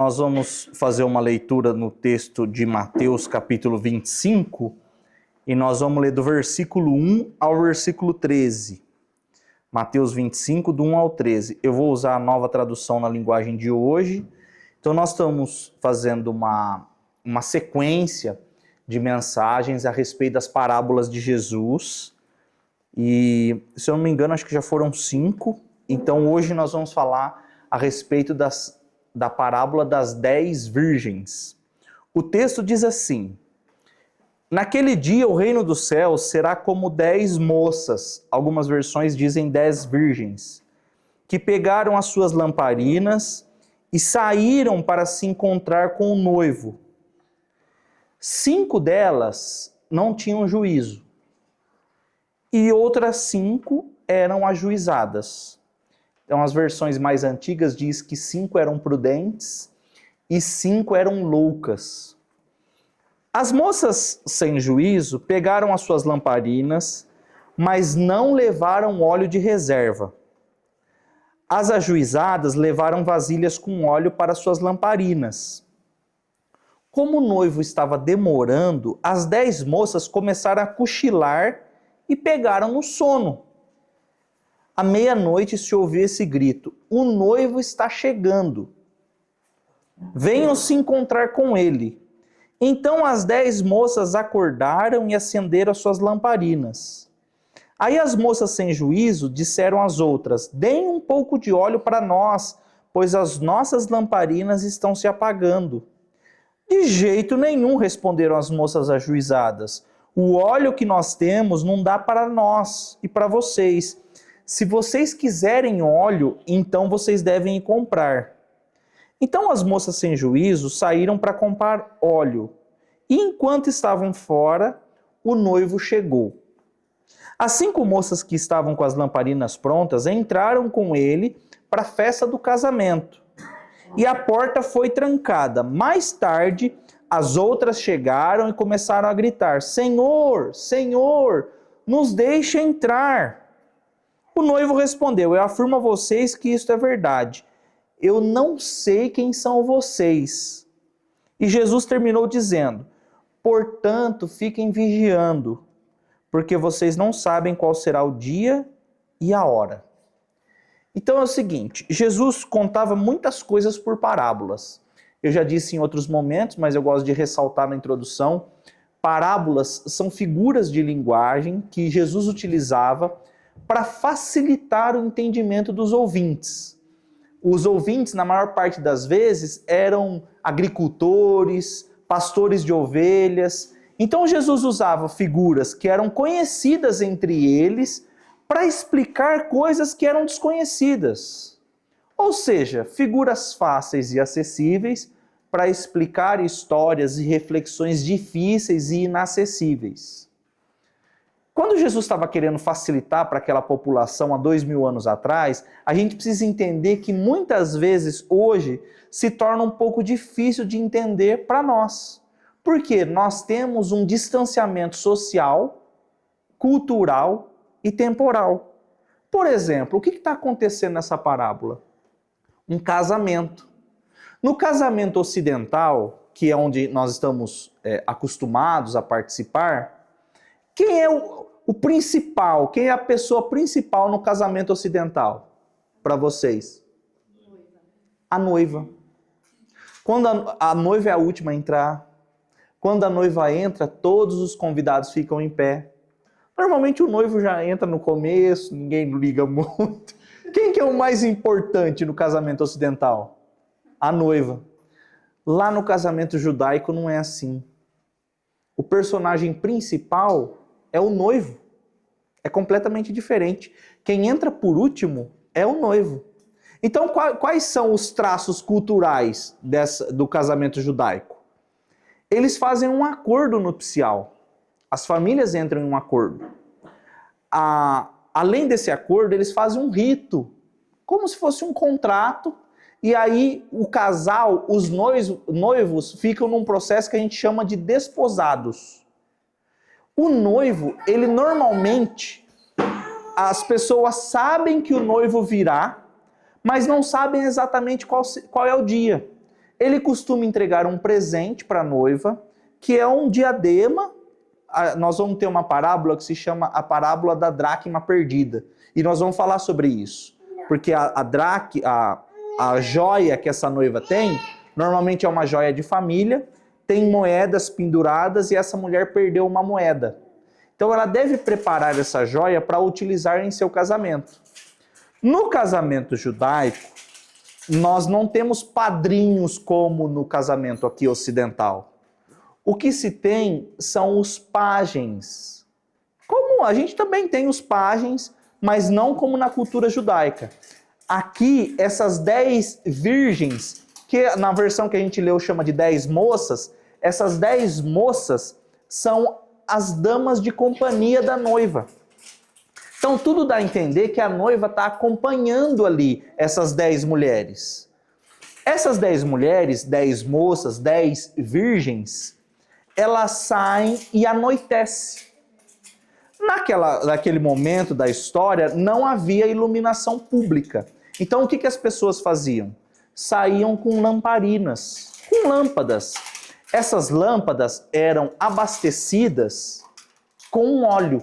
Nós vamos fazer uma leitura no texto de Mateus, capítulo 25, e nós vamos ler do versículo 1 ao versículo 13. Mateus 25, do 1 ao 13. Eu vou usar a nova tradução na linguagem de hoje. Então, nós estamos fazendo uma sequência de mensagens a respeito das parábolas de Jesus. E, se eu não me engano, acho que já foram 5. Então, hoje nós vamos falar a respeito da parábola das 10 virgens. O texto diz assim: naquele dia o reino dos céus será como 10 moças, algumas versões dizem 10 virgens, que pegaram as suas lamparinas e saíram para se encontrar com o noivo. 5 delas não tinham juízo, e outras 5 eram ajuizadas. Então, as versões mais antigas diz que 5 eram prudentes e 5 eram loucas. As moças sem juízo pegaram as suas lamparinas, mas não levaram óleo de reserva. As ajuizadas levaram vasilhas com óleo para suas lamparinas. Como o noivo estava demorando, as 10 moças começaram a cochilar e pegaram no sono. À meia-noite se ouviu esse grito: o noivo está chegando. Venham se encontrar com ele. Então as 10 moças acordaram e acenderam as suas lamparinas. Aí as moças sem juízo disseram às outras: deem um pouco de óleo para nós, pois as nossas lamparinas estão se apagando. De jeito nenhum, responderam as moças ajuizadas. O óleo que nós temos não dá para nós e para vocês. Se vocês quiserem óleo, então vocês devem ir comprar. Então as moças sem juízo saíram para comprar óleo. E enquanto estavam fora, o noivo chegou. As 5 moças que estavam com as lamparinas prontas entraram com ele para a festa do casamento. E a porta foi trancada. Mais tarde, as outras chegaram e começaram a gritar: Senhor, Senhor, nos deixe entrar. O noivo respondeu: eu afirmo a vocês que isto é verdade. Eu não sei quem são vocês. E Jesus terminou dizendo: portanto, fiquem vigiando, porque vocês não sabem qual será o dia e a hora. Então é o seguinte, Jesus contava muitas coisas por parábolas. Eu já disse em outros momentos, mas eu gosto de ressaltar na introdução, parábolas são figuras de linguagem que Jesus utilizava para facilitar o entendimento dos ouvintes. Os ouvintes, na maior parte das vezes, eram agricultores, pastores de ovelhas. Então Jesus usava figuras que eram conhecidas entre eles para explicar coisas que eram desconhecidas. Ou seja, figuras fáceis e acessíveis para explicar histórias e reflexões difíceis e inacessíveis. Quando Jesus estava querendo facilitar para aquela população há 2000 anos atrás, a gente precisa entender que muitas vezes hoje se torna um pouco difícil de entender para nós. Porque nós temos um distanciamento social, cultural e temporal. Por exemplo, o que está acontecendo nessa parábola? Um casamento. No casamento ocidental, que é onde nós estamos acostumados a participar, quem é o principal, quem é a pessoa principal no casamento ocidental? Para vocês? A noiva. Quando a noiva é a última a entrar, quando a noiva entra, todos os convidados ficam em pé. Normalmente o noivo já entra no começo, ninguém liga muito. Quem que é o mais importante no casamento ocidental? A noiva. Lá no casamento judaico não é assim. O personagem principal é o noivo. É completamente diferente. Quem entra por último é o noivo. Então, quais são os traços culturais do casamento judaico? Eles fazem um acordo nupcial. As famílias entram em um acordo. Além desse acordo, eles fazem um rito, como se fosse um contrato, e aí o casal, os noivos, ficam num processo que a gente chama de desposados. O noivo, ele normalmente, as pessoas sabem que o noivo virá, mas não sabem exatamente qual é o dia. ele costuma entregar um presente para a noiva, que é um diadema. Nós vamos ter uma parábola que se chama a parábola da dracma perdida. E nós vamos falar sobre isso. Porque a joia que essa noiva tem, normalmente é uma joia de família, tem moedas penduradas e essa mulher perdeu uma moeda. Então ela deve preparar essa joia para utilizar em seu casamento. No casamento judaico, nós não temos padrinhos como no casamento aqui ocidental. O que se tem são os pajens. Como a gente também tem os pajens, mas não como na cultura judaica. Aqui, essas 10 virgens, que na versão que a gente leu chama de 10 moças, essas 10 moças são as damas de companhia da noiva. Então tudo dá a entender que a noiva está acompanhando ali essas 10 mulheres. Essas 10 mulheres, 10 moças, 10 virgens, elas saem e anoitece. Naquele momento da história, não havia iluminação pública. Então o que as pessoas faziam? Saíam com lamparinas, com lâmpadas. Essas lâmpadas eram abastecidas com óleo.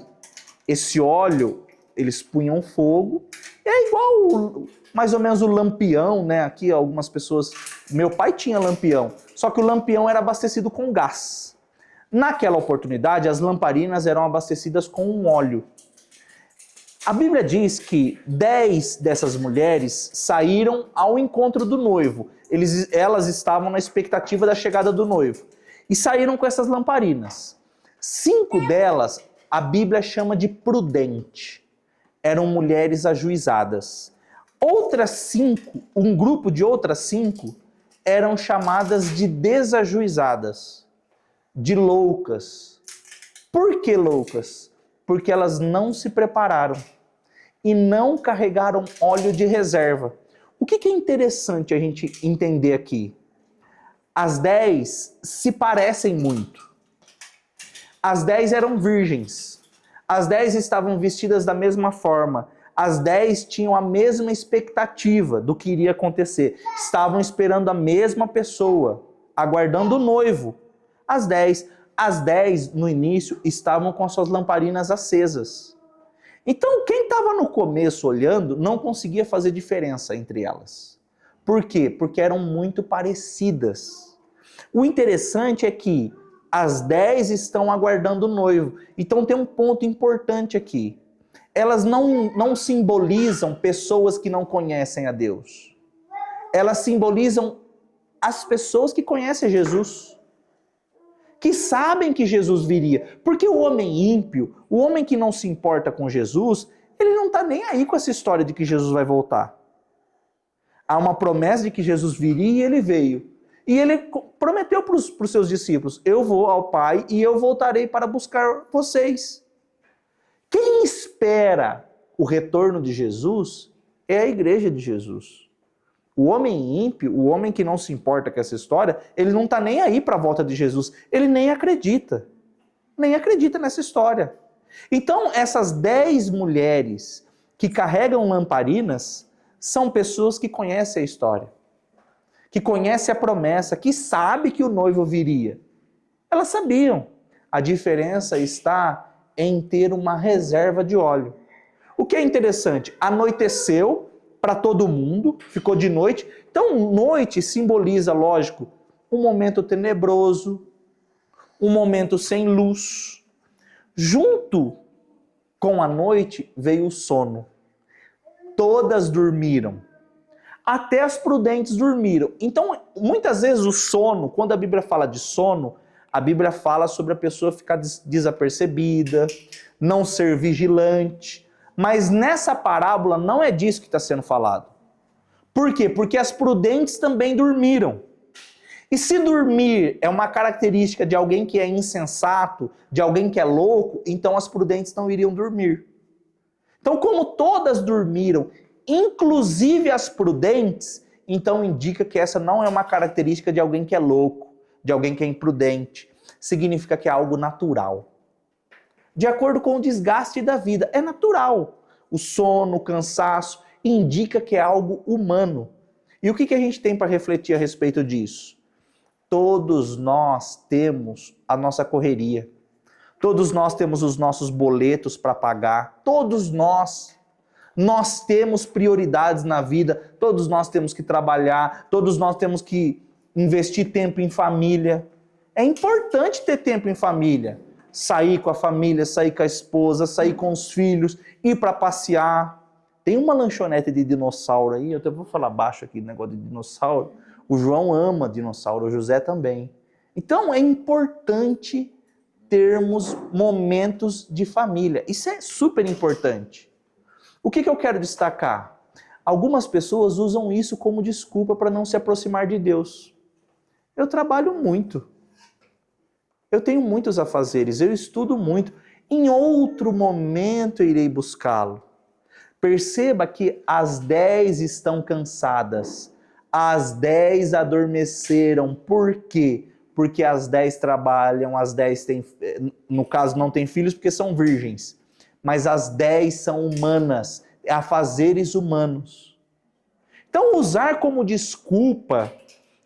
Esse óleo, eles punham fogo. É igual mais ou menos o lampião, né? Aqui algumas pessoas... Meu pai tinha lampião, só que o lampião era abastecido com gás. Naquela oportunidade, as lamparinas eram abastecidas com um óleo. A Bíblia diz que 10 dessas mulheres saíram ao encontro do noivo. Elas estavam na expectativa da chegada do noivo. E saíram com essas lamparinas. 5 delas, a Bíblia chama de prudente. Eram mulheres ajuizadas. Outras 5, um grupo de outras 5, eram chamadas de desajuizadas, de loucas. Por que loucas? Porque elas não se prepararam e não carregaram óleo de reserva. O que é interessante a gente entender aqui? As 10 se parecem muito. As 10 eram virgens. As 10 estavam vestidas da mesma forma. As 10 tinham a mesma expectativa do que iria acontecer. Estavam esperando a mesma pessoa, aguardando o noivo. As 10 no início estavam com suas lamparinas acesas. Então quem estava no começo olhando não conseguia fazer diferença entre elas. Por quê? Porque eram muito parecidas. O interessante é que as 10 estão aguardando o noivo. Então tem um ponto importante aqui. Elas não simbolizam pessoas que não conhecem a Deus. Elas simbolizam as pessoas que conhecem Jesus, que sabem que Jesus viria. Porque o homem ímpio, o homem que não se importa com Jesus, ele não está nem aí com essa história de que Jesus vai voltar. Há uma promessa de que Jesus viria e ele veio. E ele prometeu para os seus discípulos, eu vou ao Pai e eu voltarei para buscar vocês. Quem espera o retorno de Jesus é a igreja de Jesus. O homem ímpio, o homem que não se importa com essa história, ele não está nem aí para a volta de Jesus. Ele nem acredita. Nem acredita nessa história. Então, essas 10 mulheres que carregam lamparinas são pessoas que conhecem a história, que conhecem a promessa, que sabem que o noivo viria. Elas sabiam. A diferença está em ter uma reserva de óleo. O que é interessante, anoiteceu para todo mundo, ficou de noite. Então, noite simboliza, lógico, um momento tenebroso, um momento sem luz. Junto com a noite veio o sono. Todas dormiram. Até as prudentes dormiram. Então, muitas vezes o sono, quando a Bíblia fala de sono, a Bíblia fala sobre a pessoa ficar desapercebida, não ser vigilante. Mas nessa parábola não é disso que está sendo falado. Por quê? Porque as prudentes também dormiram. E se dormir é uma característica de alguém que é insensato, de alguém que é louco, então as prudentes não iriam dormir. Então, como todas dormiram, inclusive as prudentes, então indica que essa não é uma característica de alguém que é louco, de alguém que é imprudente. Significa que é algo natural. De acordo com o desgaste da vida, é natural. O sono, o cansaço, indica que é algo humano. E o que a gente tem para refletir a respeito disso? Todos nós temos a nossa correria. Todos nós temos os nossos boletos para pagar. Todos nós. Nós temos prioridades na vida. Todos nós temos que trabalhar. Todos nós temos que investir tempo em família. É importante ter tempo em família. Sair com a família, sair com a esposa, sair com os filhos, ir para passear. Tem uma lanchonete de dinossauro aí, eu até vou falar baixo aqui do negócio de dinossauro. O João ama dinossauro, o José também. Então é importante termos momentos de família. Isso é super importante. O que eu quero destacar? Algumas pessoas usam isso como desculpa para não se aproximar de Deus. Eu trabalho muito. Eu tenho muitos afazeres, eu estudo muito. Em outro momento eu irei buscá-lo. Perceba que as 10 estão cansadas. As 10 adormeceram. Por quê? Porque as 10 trabalham, as 10 têm, no caso não têm filhos porque são virgens. Mas as 10 são humanas, afazeres humanos. Então usar como desculpa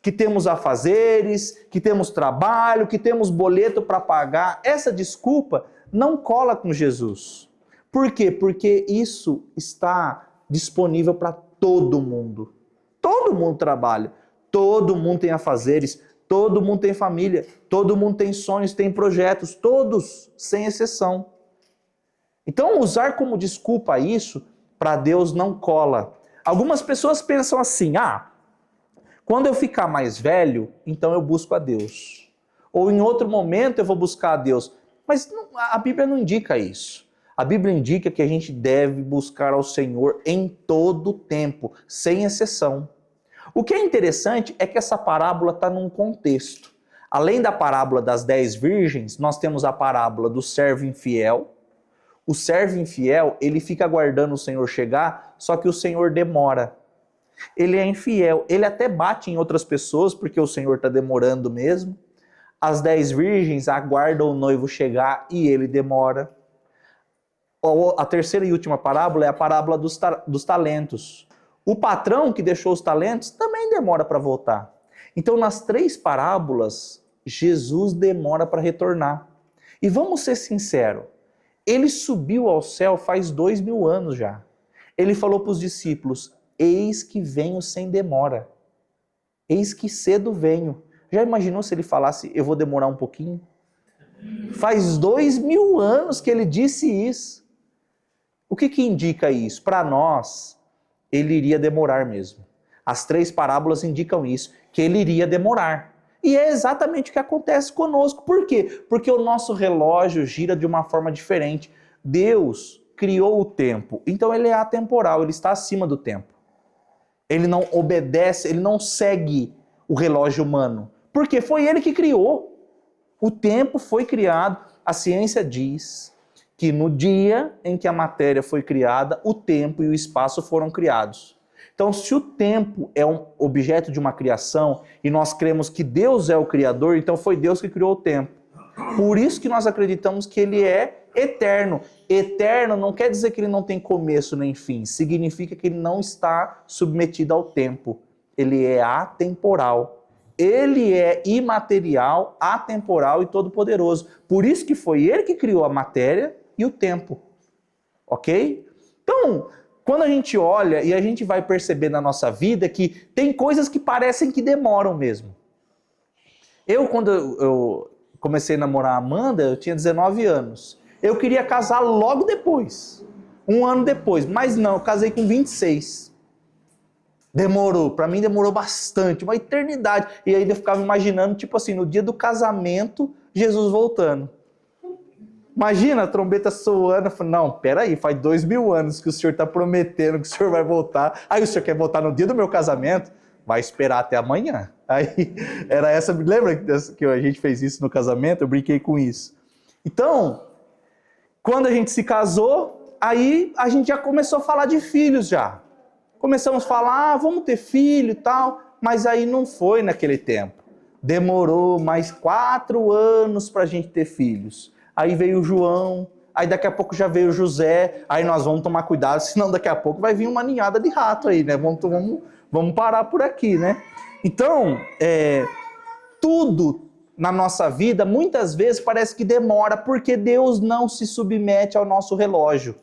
que temos afazeres, que temos trabalho, que temos boleto para pagar, essa desculpa não cola com Jesus. Por quê? Porque isso está disponível para todo mundo. Todo mundo trabalha, todo mundo tem afazeres, todo mundo tem família, todo mundo tem sonhos, tem projetos, todos, sem exceção. Então usar como desculpa isso, para Deus não cola. Algumas pessoas pensam assim, quando eu ficar mais velho, então eu busco a Deus. Ou em outro momento eu vou buscar a Deus. Mas a Bíblia não indica isso. A Bíblia indica que a gente deve buscar ao Senhor em todo tempo, sem exceção. O que é interessante é que essa parábola está num contexto. Além da parábola das 10 virgens, nós temos a parábola do servo infiel. O servo infiel, ele fica aguardando o Senhor chegar, só que o Senhor demora. Ele é infiel, ele até bate em outras pessoas, porque o Senhor está demorando mesmo. As 10 virgens aguardam o noivo chegar e ele demora. A terceira e última parábola é a parábola dos talentos. O patrão que deixou os talentos também demora para voltar. Então, nas 3 parábolas, Jesus demora para retornar. E vamos ser sinceros, ele subiu ao céu faz 2000 anos já. Ele falou para os discípulos, eis que venho sem demora. Eis que cedo venho. Já imaginou se ele falasse, eu vou demorar um pouquinho? Faz 2000 anos que ele disse isso. O que indica isso? Para nós, ele iria demorar mesmo. As 3 parábolas indicam isso, que ele iria demorar. E é exatamente o que acontece conosco. Por quê? Porque o nosso relógio gira de uma forma diferente. Deus criou o tempo, então ele é atemporal, ele está acima do tempo. Ele não obedece, ele não segue o relógio humano. Porque foi ele que criou. O tempo foi criado. A ciência diz que no dia em que a matéria foi criada, o tempo e o espaço foram criados. Então, se o tempo é um objeto de uma criação e nós cremos que Deus é o Criador, então foi Deus que criou o tempo. Por isso que nós acreditamos que ele é eterno. Eterno não quer dizer que ele não tem começo nem fim. Significa que ele não está submetido ao tempo. Ele é atemporal. Ele é imaterial, atemporal e todo-poderoso. Por isso que foi ele que criou a matéria e o tempo. Ok? Então, quando a gente olha e a gente vai perceber na nossa vida que tem coisas que parecem que demoram mesmo. Quando eu comecei a namorar a Amanda, eu tinha 19 anos. Eu queria casar logo depois, 1 ano depois, mas não, eu casei com 26. Demorou, para mim demorou bastante, uma eternidade. E aí eu ficava imaginando, tipo assim, no dia do casamento, Jesus voltando. Imagina a trombeta soando, eu falei, não, peraí, faz 2000 anos que o senhor está prometendo que o senhor vai voltar. Aí o senhor quer voltar no dia do meu casamento? Vai esperar até amanhã. Aí era essa, lembra que a gente fez isso no casamento? Eu brinquei com isso. Então, quando a gente se casou, aí a gente já começou a falar de filhos já. Começamos a falar, vamos ter filho e tal, mas aí não foi naquele tempo. Demorou mais 4 anos para a gente ter filhos. Aí veio o João, aí daqui a pouco já veio o José, aí nós vamos tomar cuidado, senão daqui a pouco vai vir uma ninhada de rato aí, né? Vamos parar por aqui, né? Então, tudo na nossa vida, muitas vezes parece que demora, porque Deus não se submete ao nosso relógio.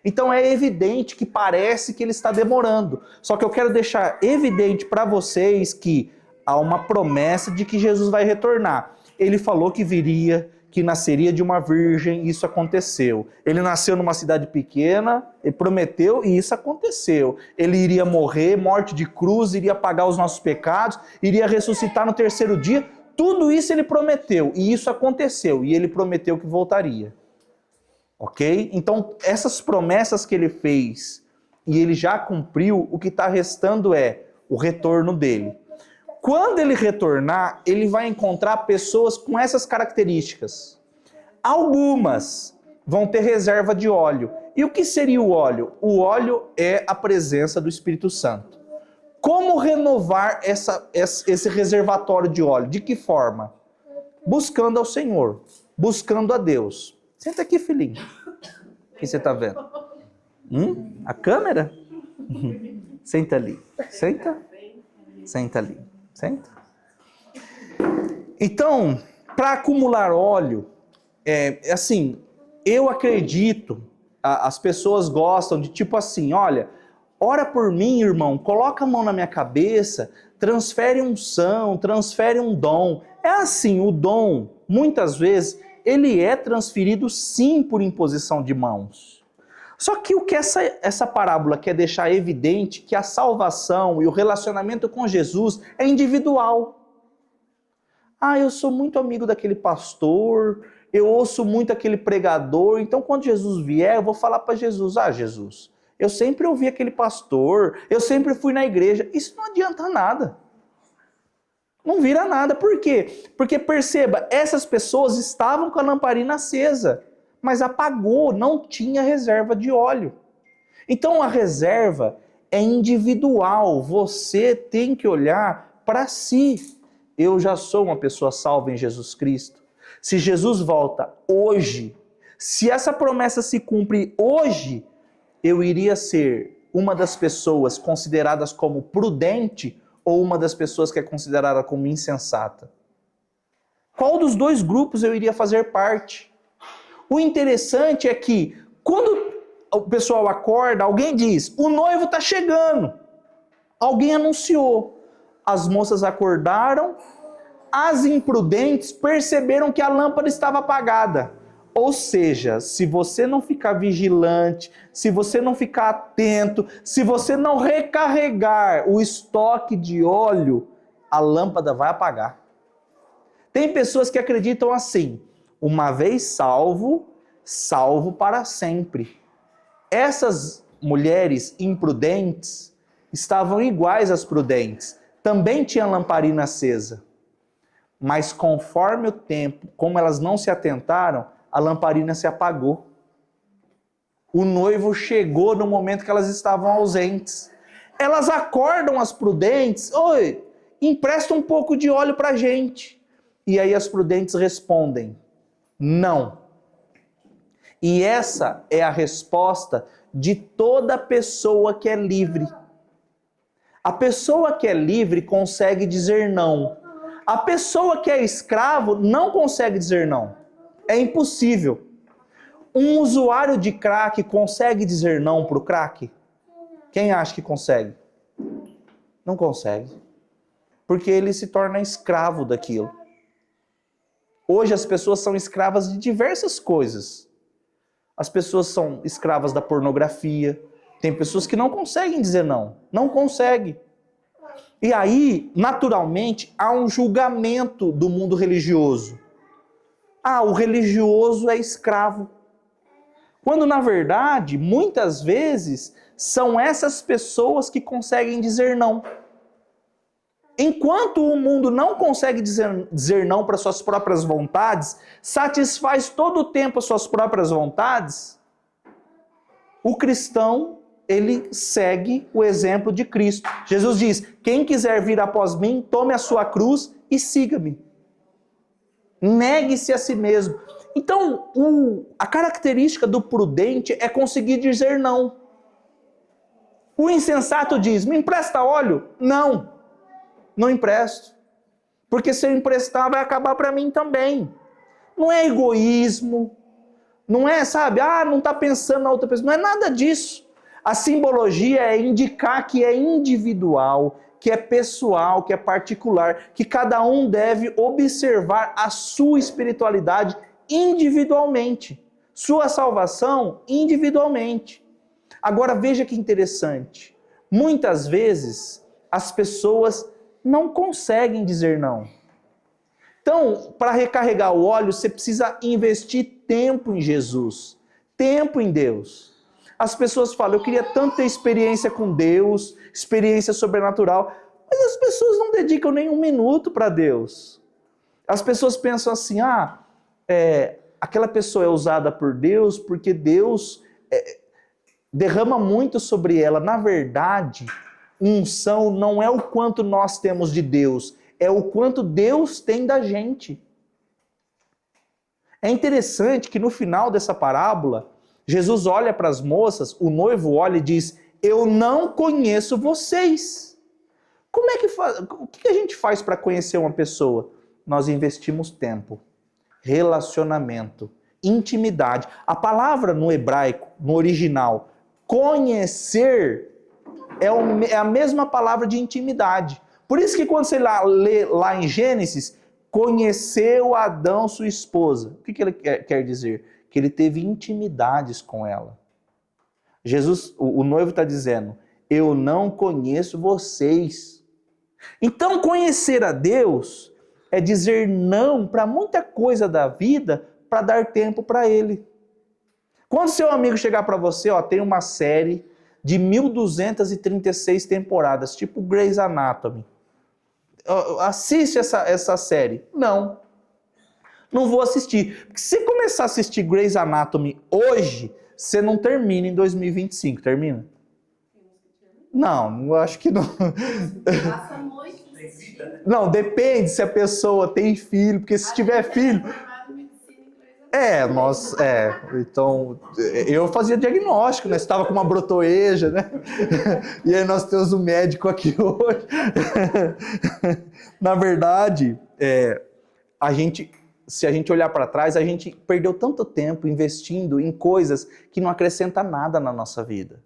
Então é evidente que parece que Ele está demorando. Só que eu quero deixar evidente para vocês que há uma promessa de que Jesus vai retornar. Ele falou que viria, que nasceria de uma virgem, e isso aconteceu. Ele nasceu numa cidade pequena, ele prometeu, e isso aconteceu. Ele iria morrer, morte de cruz, iria pagar os nossos pecados, iria ressuscitar no terceiro dia. Tudo isso ele prometeu, e isso aconteceu, e ele prometeu que voltaria. Ok? Então, essas promessas que ele fez, e ele já cumpriu, o que está restando é o retorno dele. Quando ele retornar, ele vai encontrar pessoas com essas características. Algumas vão ter reserva de óleo. E o que seria o óleo? O óleo é a presença do Espírito Santo. Como renovar esse reservatório de óleo? De que forma? Buscando ao Senhor, buscando a Deus. Senta aqui, filhinho. O que você está vendo? A câmera? Senta ali. Senta. Senta ali. Senta. Então, para acumular óleo, assim, eu acredito, as pessoas gostam de tipo assim, olha, ora por mim, irmão, coloca a mão na minha cabeça, transfere unção, transfere um dom. É assim, o dom, muitas vezes, ele é transferido sim por imposição de mãos. Só que o que essa parábola quer deixar evidente que a salvação e o relacionamento com Jesus é individual. Ah, eu sou muito amigo daquele pastor, eu ouço muito aquele pregador, então quando Jesus vier, eu vou falar para Jesus, Jesus, eu sempre ouvi aquele pastor, eu sempre fui na igreja. Isso não adianta nada. Não vira nada. Por quê? Porque perceba, essas pessoas estavam com a lamparina acesa, mas apagou, não tinha reserva de óleo. Então a reserva é individual, você tem que olhar para si. Eu já sou uma pessoa salva em Jesus Cristo. Se Jesus volta hoje, se essa promessa se cumpre hoje, eu iria ser uma das pessoas consideradas como prudente ou uma das pessoas que é considerada como insensata? Qual dos dois grupos eu iria fazer parte? O interessante é que quando o pessoal acorda, alguém diz, o noivo está chegando. Alguém anunciou. As moças acordaram, as imprudentes perceberam que a lâmpada estava apagada. Ou seja, se você não ficar vigilante, se você não ficar atento, se você não recarregar o estoque de óleo, a lâmpada vai apagar. Tem pessoas que acreditam assim, uma vez salvo, salvo para sempre. Essas mulheres imprudentes estavam iguais às prudentes, também tinham lamparina acesa. Mas conforme o tempo, como elas não se atentaram, a lamparina se apagou. O noivo chegou no momento que elas estavam ausentes. Elas acordam as prudentes, oi, empresta um pouco de óleo para a gente. E aí as prudentes respondem, não. E essa é a resposta de toda pessoa que é livre. A pessoa que é livre consegue dizer não. A pessoa que é escravo não consegue dizer não. É impossível. Um usuário de crack consegue dizer não para o crack? Quem acha que consegue? Não consegue. Porque ele se torna escravo daquilo. Hoje as pessoas são escravas de diversas coisas. As pessoas são escravas da pornografia. Tem pessoas que não conseguem dizer não. Não conseguem. E aí, naturalmente, há um julgamento do mundo religioso. O religioso é escravo. Quando, na verdade, muitas vezes, são essas pessoas que conseguem dizer não. Enquanto o mundo não consegue dizer não para suas próprias vontades, satisfaz todo o tempo as suas próprias vontades, o cristão, ele segue o exemplo de Cristo. Jesus diz, quem quiser vir após mim, tome a sua cruz e siga-me. Negue-se a si mesmo. Então, a característica do prudente é conseguir dizer não. O insensato diz, me empresta óleo? Não, não empresto. Porque se eu emprestar, vai acabar para mim também. Não é egoísmo, não é, sabe, não está pensando na outra pessoa, não é nada disso. A simbologia é indicar que é individual, que é pessoal, que é particular, que cada um deve observar a sua espiritualidade individualmente, sua salvação individualmente. Agora veja que interessante, muitas vezes as pessoas não conseguem dizer não. Então, para recarregar o óleo, você precisa investir tempo em Jesus, tempo em Deus. As pessoas falam, eu queria tanto ter experiência com Deus, experiência sobrenatural, mas as pessoas não dedicam nem um minuto para Deus. As pessoas pensam assim, aquela pessoa é usada por Deus porque Deus derrama muito sobre ela. Na verdade, unção não é o quanto nós temos de Deus, é o quanto Deus tem da gente. É interessante que no final dessa parábola, Jesus olha para as moças, o noivo olha e diz, eu não conheço vocês. Como é que faz? O que a gente faz para conhecer uma pessoa? Nós investimos tempo, relacionamento, intimidade. A palavra no hebraico, no original, conhecer, é a mesma palavra de intimidade. Por isso que quando você lê lá em Gênesis, conheceu Adão, sua esposa. O que ele quer dizer? Que ele teve intimidades com ela. Jesus, o noivo está dizendo, eu não conheço vocês. Então conhecer a Deus é dizer não para muita coisa da vida para dar tempo para Ele. Quando seu amigo chegar para você, tem uma série de 1236 temporadas, tipo Grey's Anatomy. Assiste essa série. Não vou assistir. Porque se começar a assistir Grey's Anatomy hoje, você não termina em 2025, termina? Não, eu acho que não. Passa muito. Não, depende se a pessoa tem filho, porque se tiver filho... Então, eu fazia diagnóstico, né? Você estava com uma brotoeja, né? E aí nós temos um médico aqui hoje. Na verdade, se a gente olhar para trás, a gente perdeu tanto tempo investindo em coisas que não acrescentam nada na nossa vida.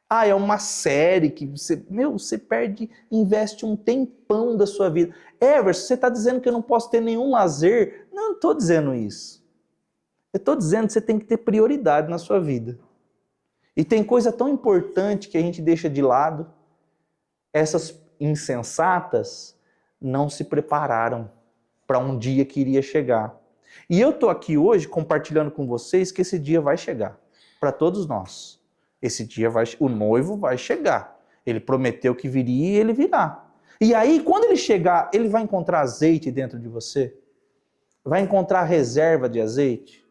É uma série que você perde, investe um tempão da sua vida. Everson, você está dizendo que eu não posso ter nenhum lazer? Não estou dizendo isso. Eu estou dizendo que você tem que ter prioridade na sua vida. E tem coisa tão importante que a gente deixa de lado. Essas insensatas não se prepararam para um dia que iria chegar. E eu estou aqui hoje compartilhando com vocês que esse dia vai chegar. Para todos nós. Esse dia o noivo vai chegar. Ele prometeu que viria e ele virá. E aí, quando ele chegar, ele vai encontrar azeite dentro de você? Vai encontrar reserva de azeite?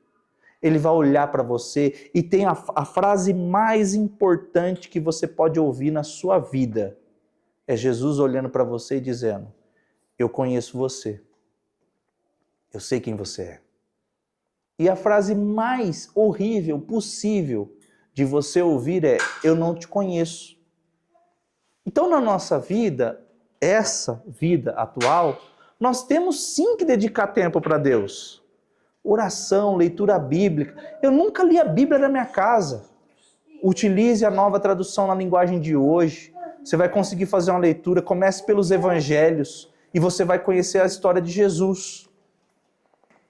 Ele vai olhar para você e tem a frase mais importante que você pode ouvir na sua vida. É Jesus olhando para você e dizendo, eu conheço você. Eu sei quem você é. E a frase mais horrível possível de você ouvir é, eu não te conheço. Então na nossa vida, essa vida atual, nós temos sim que dedicar tempo para Deus. Oração, leitura bíblica. Eu nunca li a Bíblia na minha casa. Utilize a nova tradução na linguagem de hoje. Você vai conseguir fazer uma leitura. Comece pelos evangelhos e você vai conhecer a história de Jesus.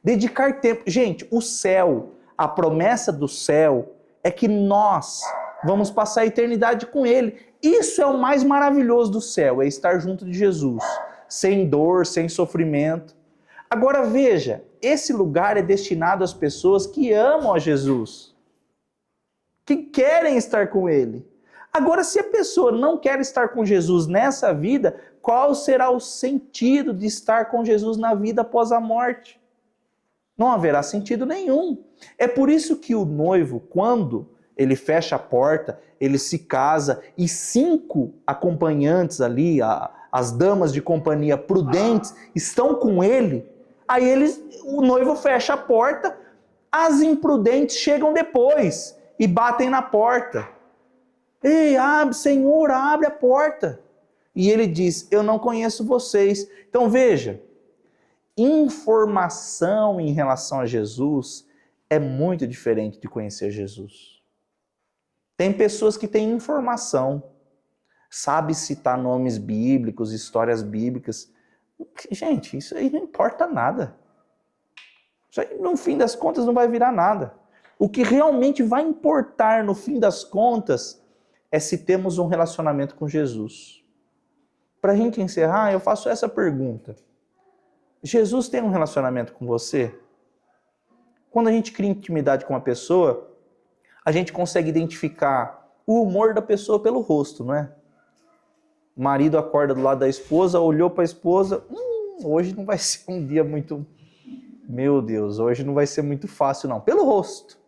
Dedicar tempo. Gente, o céu, a promessa do céu é que nós vamos passar a eternidade com Ele. Isso é o mais maravilhoso do céu, é estar junto de Jesus. Sem dor, sem sofrimento. Agora veja, esse lugar é destinado às pessoas que amam a Jesus, que querem estar com Ele. Agora, se a pessoa não quer estar com Jesus nessa vida, qual será o sentido de estar com Jesus na vida após a morte? Não haverá sentido nenhum. É por isso que o noivo, quando ele fecha a porta, ele se casa e 5 acompanhantes ali, as damas de companhia prudentes, estão com ele. Aí o noivo fecha a porta, as imprudentes chegam depois e batem na porta. Ei, abre, Senhor, abre a porta. E ele diz, eu não conheço vocês. Então veja, informação em relação a Jesus é muito diferente de conhecer Jesus. Tem pessoas que têm informação, sabe citar nomes bíblicos, histórias bíblicas. Gente, isso aí não importa nada. Isso aí, no fim das contas, não vai virar nada. O que realmente vai importar, no fim das contas, é se temos um relacionamento com Jesus. Para a gente encerrar, eu faço essa pergunta. Jesus tem um relacionamento com você? Quando a gente cria intimidade com uma pessoa, a gente consegue identificar o humor da pessoa pelo rosto, não é? O marido acorda do lado da esposa, olhou para a esposa, hoje não vai ser um dia muito... Meu Deus, hoje não vai ser muito fácil não. Pelo rosto,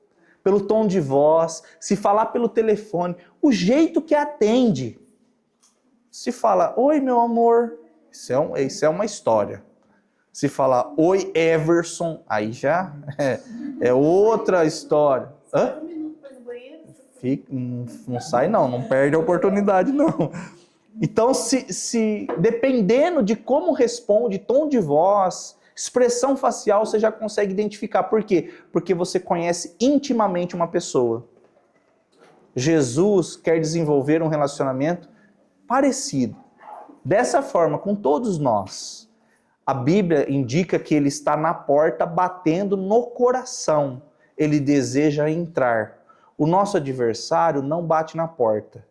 pelo tom de voz, se falar pelo telefone, o jeito que atende. Se fala, oi meu amor, isso é uma história. Se falar, oi Everson, aí já é outra história. Hã? Não sai não perde a oportunidade não. Então, dependendo de como responde, tom de voz, expressão facial, você já consegue identificar. Por quê? Porque você conhece intimamente uma pessoa. Jesus quer desenvolver um relacionamento parecido. Dessa forma, com todos nós. A Bíblia indica que ele está na porta batendo no coração. Ele deseja entrar. O nosso adversário não bate na porta.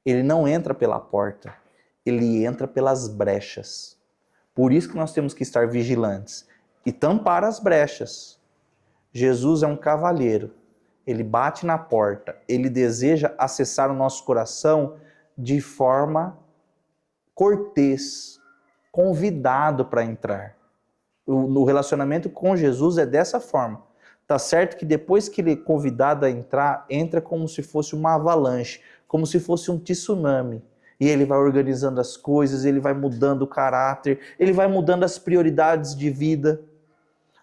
Ele não entra pela porta. Ele entra pelas brechas. Por isso que nós temos que estar vigilantes e tampar as brechas. Jesus é um cavalheiro. Ele bate na porta. Ele deseja acessar o nosso coração de forma cortês, convidado para entrar. O relacionamento com Jesus é dessa forma. Tá certo que depois que ele é convidado a entrar, entra como se fosse uma avalanche, como se fosse um tsunami. E ele vai organizando as coisas, ele vai mudando o caráter, ele vai mudando as prioridades de vida.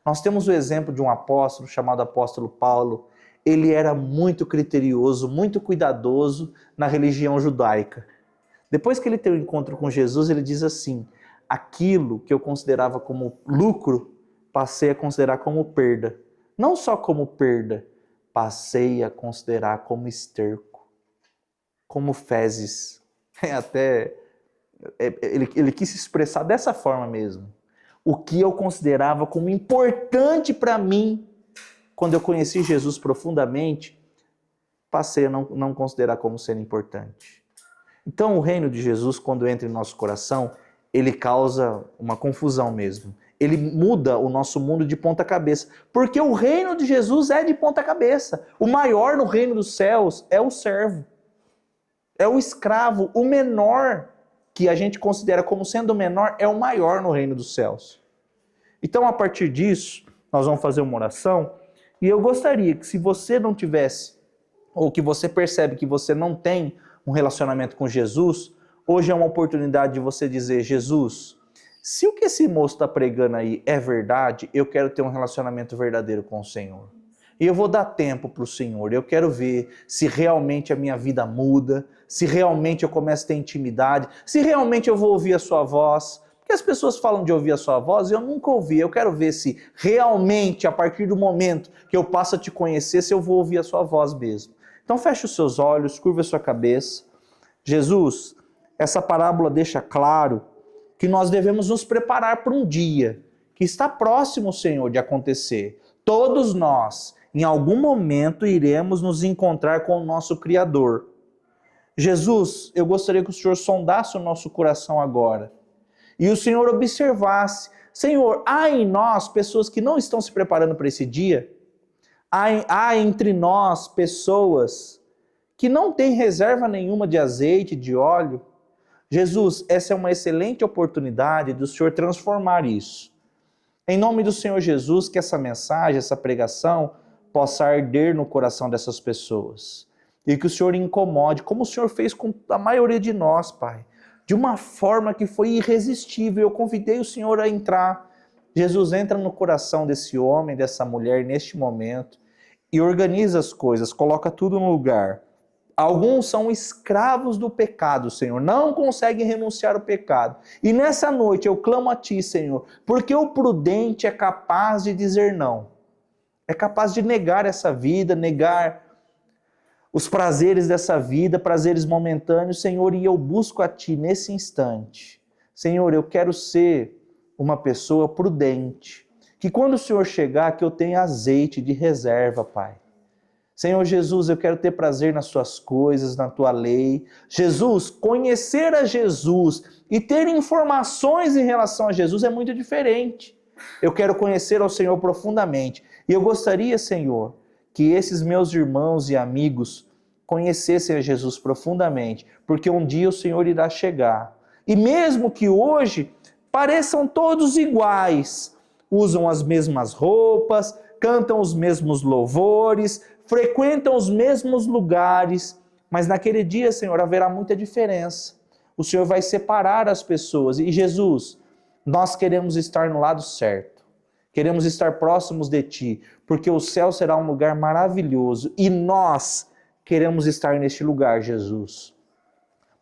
Nós temos o exemplo de um apóstolo chamado apóstolo Paulo. Ele era muito criterioso, muito cuidadoso na religião judaica. Depois que ele tem o encontro com Jesus, ele diz assim, aquilo que eu considerava como lucro, passei a considerar como perda. Não só como perda, passei a considerar como esterco, como fezes. Ele quis se expressar dessa forma mesmo. O que eu considerava como importante para mim, quando eu conheci Jesus profundamente, passei a não considerar como sendo importante. Então o reino de Jesus, quando entra em nosso coração, ele causa uma confusão mesmo. Ele muda o nosso mundo de ponta cabeça. Porque o reino de Jesus é de ponta cabeça. O maior no reino dos céus é o servo. É o escravo. O menor, que a gente considera como sendo o menor, é o maior no reino dos céus. Então, a partir disso, nós vamos fazer uma oração. E eu gostaria que, se você não tivesse, ou que você percebe que você não tem um relacionamento com Jesus, hoje é uma oportunidade de você dizer, Jesus, se o que esse moço está pregando aí é verdade, eu quero ter um relacionamento verdadeiro com o Senhor. E eu vou dar tempo para o Senhor. Eu quero ver se realmente a minha vida muda, se realmente eu começo a ter intimidade, se realmente eu vou ouvir a sua voz. Porque as pessoas falam de ouvir a sua voz e eu nunca ouvi. Eu quero ver se realmente, a partir do momento que eu passo a te conhecer, se eu vou ouvir a sua voz mesmo. Então feche os seus olhos, curva a sua cabeça. Jesus, essa parábola deixa claro que nós devemos nos preparar para um dia que está próximo, Senhor, de acontecer. Todos nós, em algum momento, iremos nos encontrar com o nosso Criador. Jesus, eu gostaria que o Senhor sondasse o nosso coração agora. E o Senhor observasse, Senhor, há em nós pessoas que não estão se preparando para esse dia? Há entre nós pessoas que não têm reserva nenhuma de azeite, de óleo? Jesus, essa é uma excelente oportunidade do Senhor transformar isso. Em nome do Senhor Jesus, que essa mensagem, essa pregação, possa arder no coração dessas pessoas. E que o Senhor incomode, como o Senhor fez com a maioria de nós, Pai. De uma forma que foi irresistível. Eu convidei o Senhor a entrar. Jesus, entra no coração desse homem, dessa mulher, neste momento. E organiza as coisas, coloca tudo no lugar. Alguns são escravos do pecado, Senhor, não conseguem renunciar ao pecado. E nessa noite eu clamo a Ti, Senhor, porque o prudente é capaz de dizer não. É capaz de negar essa vida, negar os prazeres dessa vida, prazeres momentâneos, Senhor, e eu busco a Ti nesse instante. Senhor, eu quero ser uma pessoa prudente, que quando o Senhor chegar, que eu tenha azeite de reserva, Pai. Senhor Jesus, eu quero ter prazer nas Suas coisas, na Tua lei. Jesus, conhecer a Jesus e ter informações em relação a Jesus é muito diferente. Eu quero conhecer ao Senhor profundamente. E eu gostaria, Senhor, que esses meus irmãos e amigos conhecessem a Jesus profundamente, porque um dia o Senhor irá chegar. E mesmo que hoje pareçam todos iguais, usam as mesmas roupas, cantam os mesmos louvores, frequentam os mesmos lugares, mas naquele dia, Senhor, haverá muita diferença. O Senhor vai separar as pessoas. E Jesus, nós queremos estar no lado certo. Queremos estar próximos de Ti, porque o céu será um lugar maravilhoso e nós queremos estar neste lugar, Jesus.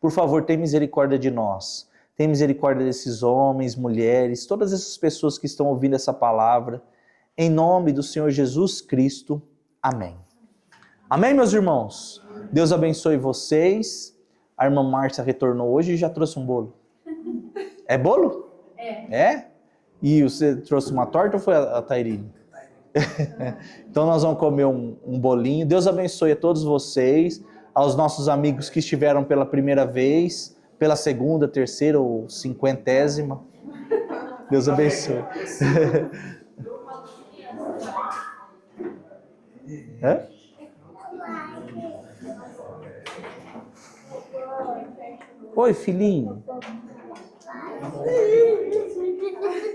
Por favor, tenha misericórdia de nós. Tenha misericórdia desses homens, mulheres, todas essas pessoas que estão ouvindo essa palavra. Em nome do Senhor Jesus Cristo. Amém. Amém, meus irmãos? Deus abençoe vocês. A irmã Márcia retornou hoje e já trouxe um bolo. É bolo? É? E você trouxe uma torta ou foi a Tairine? Então nós vamos comer um bolinho. Deus abençoe a todos vocês, aos nossos amigos que estiveram pela primeira vez, pela segunda, terceira ou 50ª. Deus abençoe. É? Oi, filhinho.